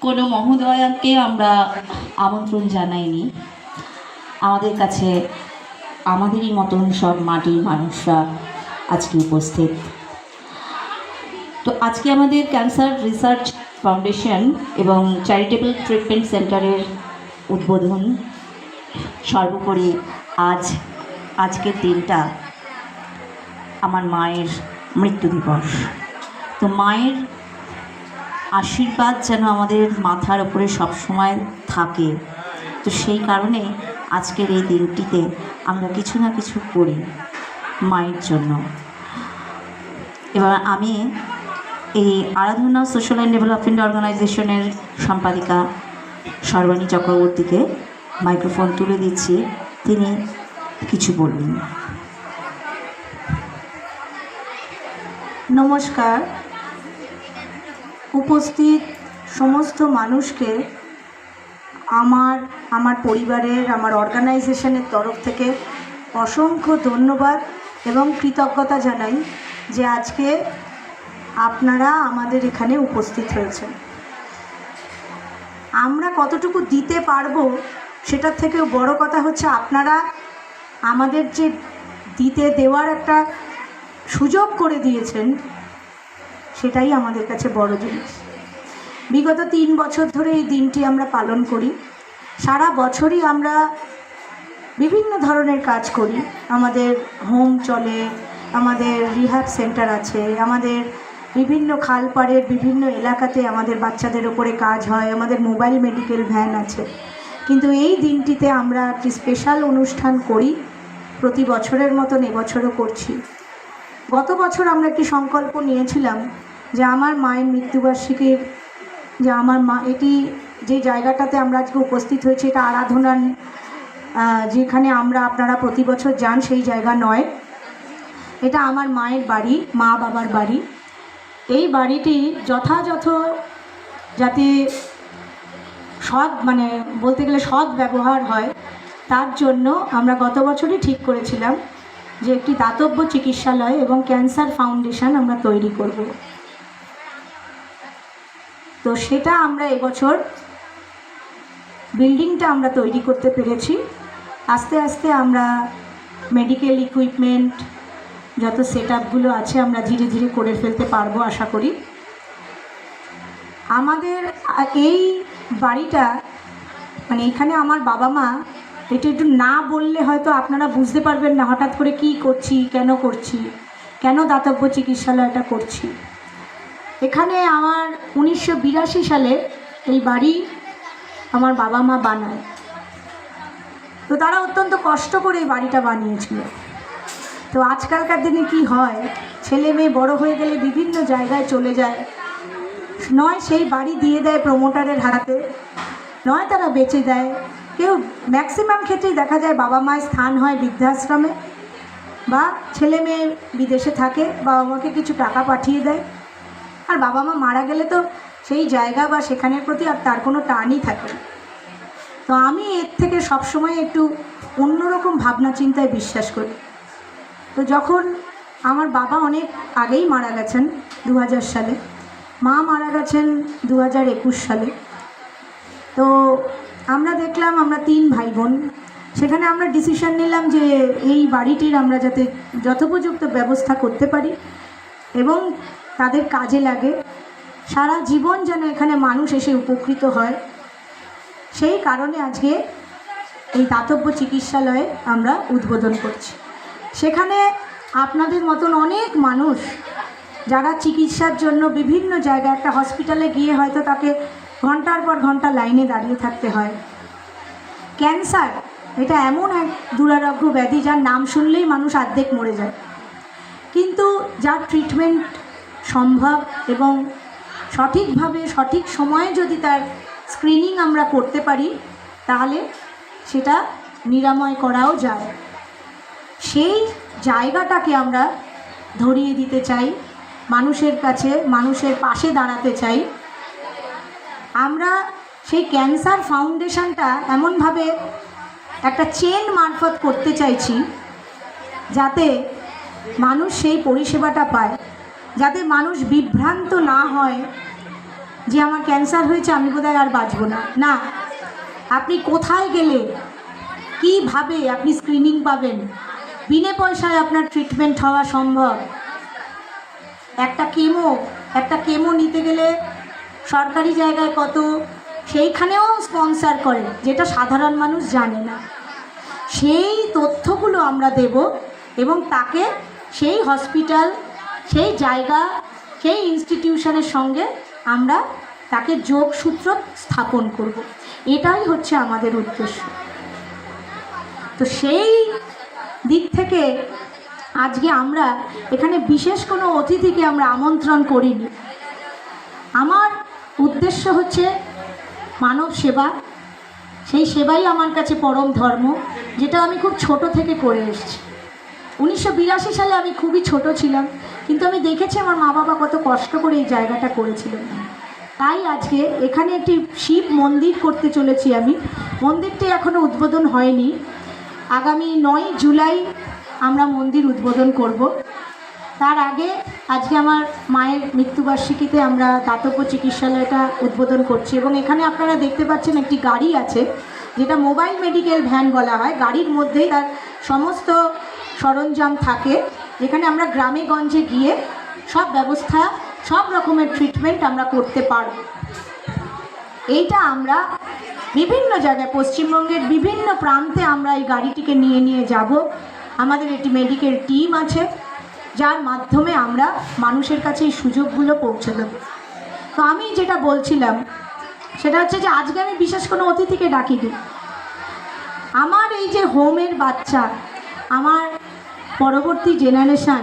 কোনো মহোদয়াকে আমরা আমন্ত্রণ জানাইনি। আমাদের কাছে আমাদেরই মতন সব মাটির মানুষরা আজকে উপস্থিত। তো আজকে আমাদের ক্যান্সার রিসার্চ ফাউন্ডেশন এবং চ্যারিটেবল ট্রিটমেন্ট সেন্টারের উদ্বোধন। সর্বোপরি আজকের দিনটা আমার মায়ের মৃত্যু দিবস। তো মায়ের আশীর্বাদ যেন আমাদের মাথার উপরে সবসময় থাকে, তো সেই কারণে আজকের এই দিনটিতে আমরা কিছু না কিছু করি মায়ের জন্য। এবার আমি এই আরাধনা সোশ্যাল অ্যান্ড ডেভেলপমেন্ট অর্গানাইজেশনের সম্পাদিকা সর্বাণী চক্রবর্তীকে মাইক্রোফোন তুলে দিচ্ছি, তিনি কিছু বলবেন। নমস্কার। উপস্থিত সমস্ত মানুষকে আমার পরিবারের, আমার অর্গানাইজেশনের তরফ থেকে অসংখ্য ধন্যবাদ এবং কৃতজ্ঞতা জানাই যে আজকে আপনারা আমাদের এখানে উপস্থিত হয়েছেন। আমরা কতটুকু দিতে পারবো সেটার থেকেও বড় কথা হচ্ছে আপনারা আমাদের যে দিতে দেওয়ার একটা সুযোগ করে দিয়েছেন, সেটাই আমাদের কাছে বড় জিনিস। বিগত 3 বছর ধরে এই দিনটি আমরা পালন করি। সারা বছরই আমরা বিভিন্ন ধরনের কাজ করি। আমাদের হোম চলে, আমাদের রিহ্যাব সেন্টার আছে, আমাদের বিভিন্ন খালপাড়ের বিভিন্ন এলাকাতে আমাদের বাচ্চাদের ওপরে কাজ হয়, আমাদের মোবাইল মেডিকেল ভ্যান আছে। কিন্তু এই দিনটিতে আমরা একটি স্পেশাল অনুষ্ঠান করি, প্রতি বছরের মতন এবছরও করছি। গত বছর আমরা একটি সংকল্প নিয়েছিলাম যে আমার মায়ের মৃত্যুবার্ষিকীর, যে আমার মা, এটি যে জায়গাটাতে আমরা আজকে উপস্থিত হয়েছি এটা আরাধনার, যেখানে আপনারা প্রতি বছর যান সেই জায়গা নয়, এটা আমার মায়ের বাড়ি, মা বাবার বাড়ি। এই বাড়িটি যথাযথ যাতে বলতে গেলে সৎ ব্যবহার হয়, তার জন্য আমরা গত বছরই ঠিক করেছিলাম যে একটি দাতব্য চিকিৎসালয় এবং ক্যান্সার ফাউন্ডেশন আমরা তৈরি করব। তো সেটা আমরা এবছর বিল্ডিংটা আমরা তৈরি করতে পেরেছি। আস্তে আস্তে আমরা মেডিকেল ইকুইপমেন্ট, যত সেট আপগুলো আছে আমরা ধীরে ধীরে করে ফেলতে পারবো আশা করি। আমাদের এই বাড়িটা এখানে আমার বাবা মা, এটা একটু না বললে হয়তো আপনারা বুঝতে পারবেন না হঠাৎ করে কি করছি, কেন দাতব্য চিকিৎসালয়টা করছি। এখানে আমার 1982 সালে এই বাড়ি আমার বাবা মা বানায়। তো তারা অত্যন্ত কষ্ট করে এই বাড়িটা বানিয়েছিল। তো আজকালকার দিনে কি হয়, ছেলে মেয়ে বড় হয়ে গেলে বিভিন্ন জায়গায় চলে যায়, নয় সেই বাড়ি দিয়ে দেয় প্রমোটারের হাতে, নয় তারা বেচে দেয়। কেউ ম্যাক্সিমাম ক্ষেত্রেই দেখা যায় বাবা মায়ের স্থান হয় বৃদ্ধাশ্রমে, বা ছেলে মেয়ে বিদেশে থাকে, বাবা মাকে কিছু টাকা পাঠিয়ে দেয়। আর বাবা মা মারা গেলে তো সেই জায়গা বা সেখানের প্রতি আর তার কোনো টানই থাকে। তো আমি এর থেকে সবসময় একটু অন্যরকম ভাবনা চিন্তায় বিশ্বাস করি। তো যখন আমার বাবা অনেক আগেই মারা গেছেন 2000 সালে, মা মারা গেছেন 2021 সালে, তো আমরা দেখলাম আমরা 3 ভাই বোন, সেখানে আমরা ডিসিশন নিলাম যে এই বাড়িটির আমরা যাতে যথোপযুক্ত ব্যবস্থা করতে পারি এবং তাদের কাজে লাগে, সারা জীবন যেন এখানে মানুষ এসে উপকৃত হয়, সেই কারণে আজকে এই দাতব্য চিকিৎসালয়ে আমরা উদ্বোধন করছি। সেখানে আপনাদের মতন অনেক মানুষ যারা চিকিৎসার জন্য বিভিন্ন জায়গায়, একটা হসপিটালে গিয়ে হয়তো তাকে ঘন্টার পর ঘন্টা লাইনে দাঁড়িয়ে থাকতে হয়। ক্যান্সার এটা এমন এক দুরারোগ্য ব্যাধি যার নাম শুনলেই মানুষ অর্ধেক মরে যায়, কিন্তু যার ট্রিটমেন্ট সম্ভব এবং সঠিকভাবে সঠিক সময়ে যদি তার স্ক্রিনিং আমরা করতে পারি, তাহলে সেটা নিরাময় করাও যায়। সেই জায়গাটাকে আমরা ধরিয়ে দিতে চাই, মানুষের কাছে, মানুষের পাশে দাঁড়াতে চাই। আমরা সেই ক্যান্সার ফাউন্ডেশনটা এমনভাবে একটা চেন মারফত করতে চাইছি যাতে মানুষ সেই পরিষেবাটা পায়, যাতে মানুষ বিভ্রান্ত না হয় যে আমার ক্যান্সার হয়েছে, আমি বোধহয় আর বাঁচব না। না, আপনি কোথায় গেলে কিভাবে আপনি স্ক্রিনিং পাবেন? বিনা পয়সায় আপনার ট্রিটমেন্ট হওয়া সম্ভব। একটা কেমো নিতে গেলে সরকারি জায়গায় কত, সেইখানেও স্পন্সর করে, যেটা সাধারণ মানুষ জানে না। সেই তথ্যগুলো আমরা দেব এবং তাকে সেই হসপিটাল, সেই জায়গা, সেই ইনস্টিটিউশনের সঙ্গে আমরা তাকে যোগসূত্র স্থাপন করব। এটাই হচ্ছে আমাদের উদ্দেশ্য। তো সেই দিক থেকে আজকে আমরা এখানে বিশেষ কোনো অতিথিকে আমরা আমন্ত্রণ করিনি। আমার উদ্দেশ্য হচ্ছে মানব সেবা। সেই সেবাই আমার কাছে পরম ধর্ম, যেটা আমি খুব ছোট থেকে করে এসেছি। 1982 সালে আমি খুবই ছোট ছিলাম, কিন্তু আমি দেখেছি আমার মা বাবা কত কষ্ট করে এই জায়গাটা করেছিলেন। তাই আজকে এখানে একটি শিব মন্দির করতে চলেছি আমি। মন্দিরটি এখনও উদ্বোধন হয়নি। আগামী 9 জুলাই আমরা মন্দির উদ্বোধন করব। তার আগে আজকে আমার মায়ের মৃত্যুবার্ষিকীতে আমরা দাতব্য চিকিৎসালয়টা উদ্বোধন করছি এবং এখানে আপনারা দেখতে পাচ্ছেন একটি গাড়ি আছে, যেটা মোবাইল মেডিকেল ভ্যান বলা হয়। গাড়ির মধ্যেই তার সমস্ত সরঞ্জাম থাকে, যেখানে আমরা গ্রামে গঞ্জে গিয়ে সব ব্যবস্থা, সব রকমের ট্রিটমেন্ট আমরা করতে পারব। এইটা আমরা বিভিন্ন জায়গায়, পশ্চিমবঙ্গের বিভিন্ন প্রান্তে আমরা এই গাড়িটিকে নিয়ে যাব। আমাদের একটি মেডিকেল টিম আছে, যার মাধ্যমে আমরা মানুষের কাছে এই সুযোগগুলো পৌঁছে দেব। তো আমি যেটা বলছিলাম সেটা হচ্ছে যে আজকে আমি বিশেষ কোনো অতিথিকে ডাকিনি। আমার এই যে হোমের বাচ্চা, আমার পরবর্তী জেনারেশান,